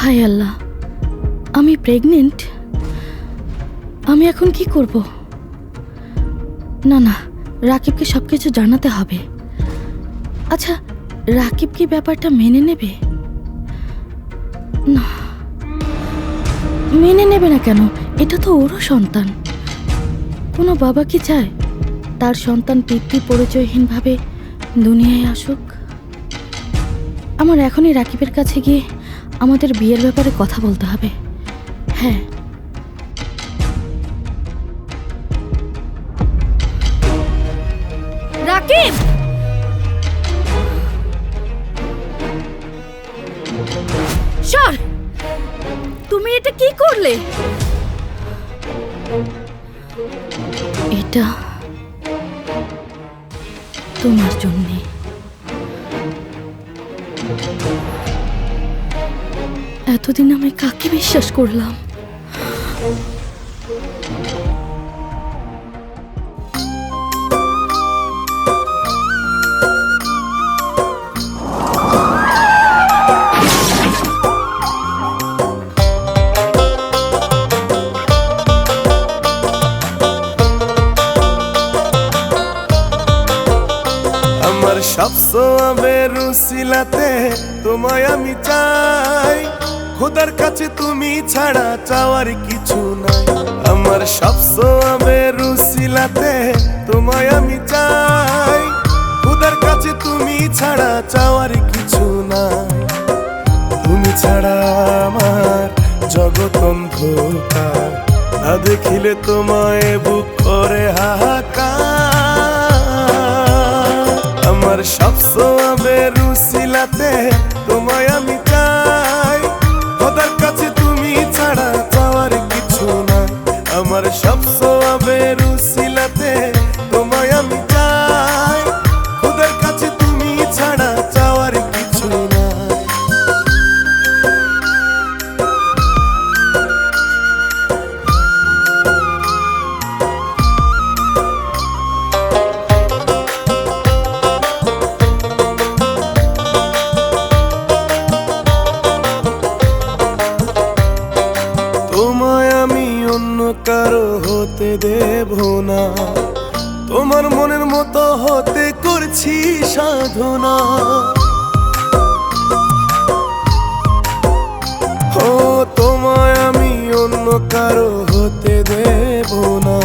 হায় আল্লাহ, আমি প্রেগনেন্ট। আমি এখন কি করব? না না, রাকিবকে সবকিছু জানাতে হবে। আচ্ছা, রাকিব কি ব্যাপারটা মেনে নেবে? না, মেনে নেবে না কেন? এটা তো ওরও সন্তান। কোনো বাবা কি চায় তার সন্তান পিতৃ পরিচয়হীনভাবে দুনিয়ায় আসুক? আমার এখনই রাকিবের কাছে গিয়ে আমাদের বিয়ের ব্যাপারে কথা বলতে হবে। হ্যাঁ, রাকিব, সর! তুমি এটা কি করলে? এটা তোমার জন্যে। এতদিন আমি কাকে বিশ্বাস করলাম? আমার সবসময় রুসিলাতে তোমায় আমি চাই, খোদার কাছে তুমি ছাড়া চাওয়ার কিছু নাই। আমার সবসময় রুসিলাতে তোমায় আমি চাই, খোদার কাছে তুমি ছাড়া চাওয়ার কিছু নাই। তুমি ছাড়া আমার জগৎ অন্ধকার, না দেখিলে তোমায় বুক করে হাহাকার। আমার সবসময় রুসিলাতে তোমায় আমি চাই, খোদার কাছে তুমি ছাড়া চাওয়ার কিছু না। আমার সবসময় রুসিলাতে তোমায় আমি চাই, খোদার কাছে তুমি ছাড়া চাওয়ার কিছু না। তোমায় আমি অন্য কারো হতে দেব না, তোমার মনের মতো হতে করছি সাধনা। ও তোমায় আমি অন্য কারো হতে দেব না,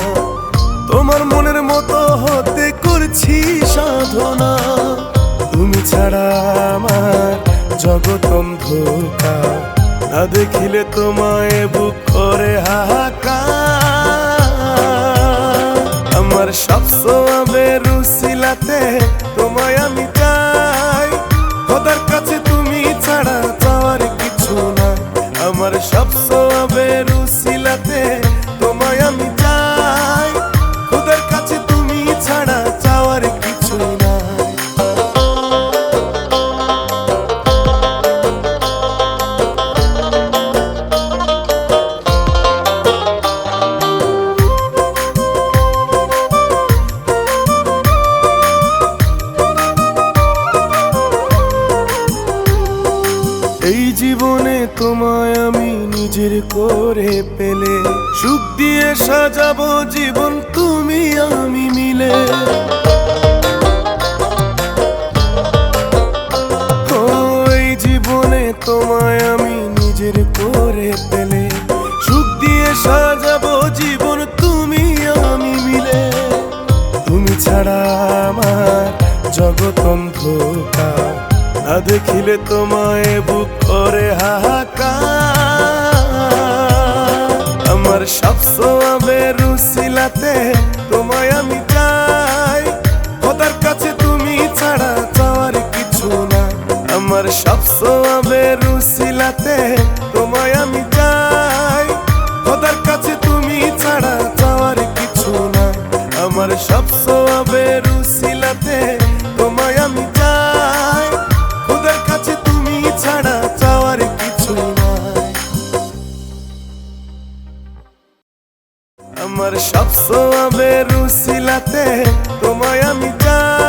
তোমার মনের মতো হতে করছি সাধনা। তুমি ছাড়া আমার জগৎ অন্ধকার, না দেখিলে তোমায় বুক করে হাহাকার। আমার সবসময় রুসিলাতে তোমায় আমি চাই, খোদার কাছে তুমি ছাড়া চাওয়ার কিছু না। আমার সবসময় রুসিলাতে তোমায় আমি চাই, খোদার কাছে তুমি ছাড়া চাওয়ার কিছু না। এই জীবনে তোমায় আমি নিজের করে পেলে, সুখ দিয়ে সাজাবো জীবন তুমি আমি মিলে। এই জীবনে তোমায় আমি নিজের করে পেলে, সুখ দিয়ে সাজাবো জীবন তুমি আমি মিলে। তুমি ছাড়া আমার জগৎ অন্ধকার, না দেখিলে তোমায় বুক করে হাহাকার। আমার সবসময় রুসিলাতে তোমায় আমি চাই, খোদার কাছে তুমি ছাড়া চাওয়ার কিছু না। আমার সবসময় রুসিলাতে তোমায় আমি চাই, খোদার কাছে তুমি ছাড়া চাওয়ার কিছু না। আমার সবসময় রুসিলাতে তোমায় আমি চাই, খোদার কাছে তুমি ছাড়া চাওয়ার কিছু নাই। আমার সবসময় রুসিলাতে তোমায় আমি চাই।